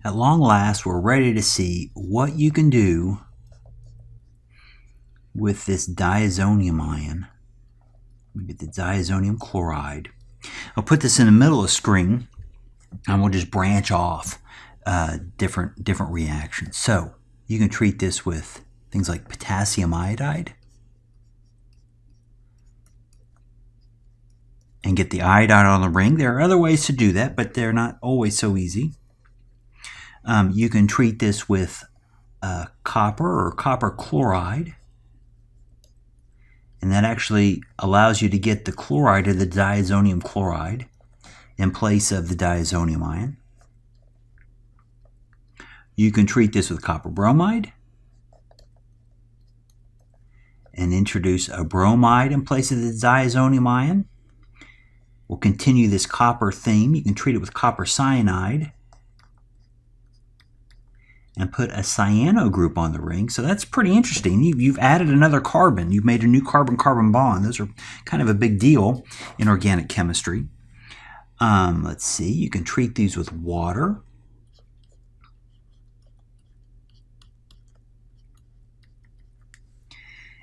at long last, we're ready to see what you can do with this diazonium ion. We get the diazonium chloride. I'll put this in the middle of the screen, and we'll just branch off different reactions. So you can treat this with things like potassium iodide and get the iodide on the ring. There are other ways to do that, but they're not always so easy. You can treat this with copper or copper chloride, and that actually allows you to get the chloride of the diazonium chloride in place of the diazonium ion. You can treat this with copper bromide and introduce a bromide in place of the diazonium ion. We'll continue this copper theme. You can treat it with copper cyanide and put a cyano group on the ring. So that's pretty interesting. You've added another carbon. You've made a new carbon-carbon bond. Those are kind of a big deal in organic chemistry. Let's see. You can treat these with water.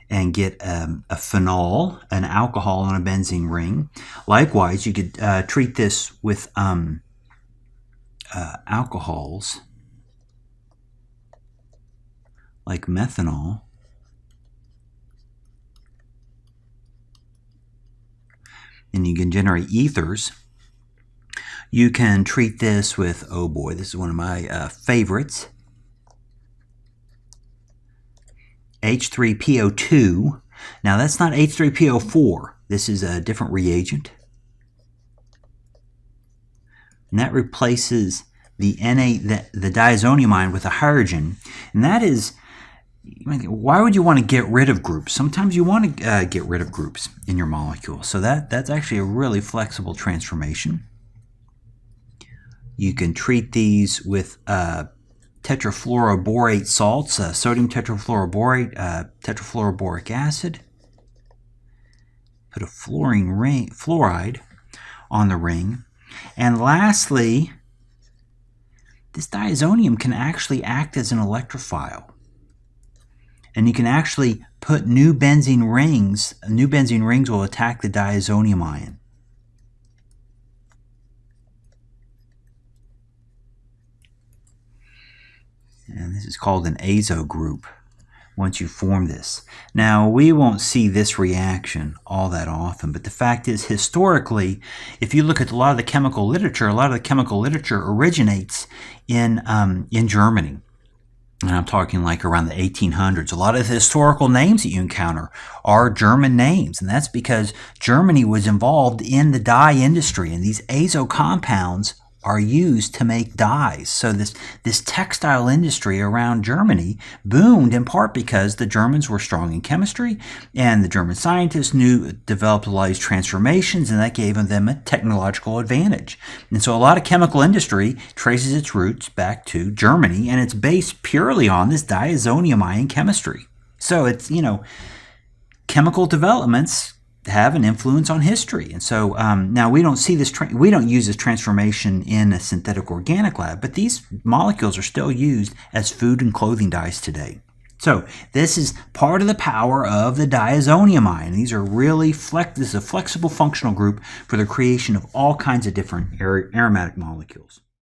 And get a phenol, an alcohol on a benzene ring. Likewise, you could treat this with alcohols like methanol. And you can generate ethers. You can treat this with, oh boy, this is one of my favorites, H3PO2. Now that's not H3PO4. This is a different reagent. And that replaces the the diazonium ion with a hydrogen. And that is, why would you want to get rid of groups? Sometimes you want to get rid of groups in your molecule. So that's actually a really flexible transformation. You can treat these with tetrafluoroborate salts, sodium tetrafluoroborate, tetrafluoroboric acid. Put a fluoride on the ring. And lastly, this diazonium can actually act as an electrophile. And you can actually put new benzene rings. New benzene rings will attack the diazonium ion. And this is called an azo group once you form this. Now, we won't see this reaction all that often, but the fact is, historically, if you look at a lot of the chemical literature, originates in Germany. And I'm talking like around the 1800s. A lot of the historical names that you encounter are German names, and that's because Germany was involved in the dye industry, and these azo compounds are used to make dyes. So this textile industry around Germany boomed in part because the Germans were strong in chemistry, and the German scientists developed a lot of these transformations, and that gave them a technological advantage. And so a lot of chemical industry traces its roots back to Germany, and it's based purely on this diazonium ion chemistry. So it's, chemical developments have an influence on history. And so now we don't see this, we don't use this transformation in a synthetic organic lab, but these molecules are still used as food and clothing dyes today. So this is part of the power of the diazonium ion. These are really this is a flexible functional group for the creation of all kinds of different aromatic molecules.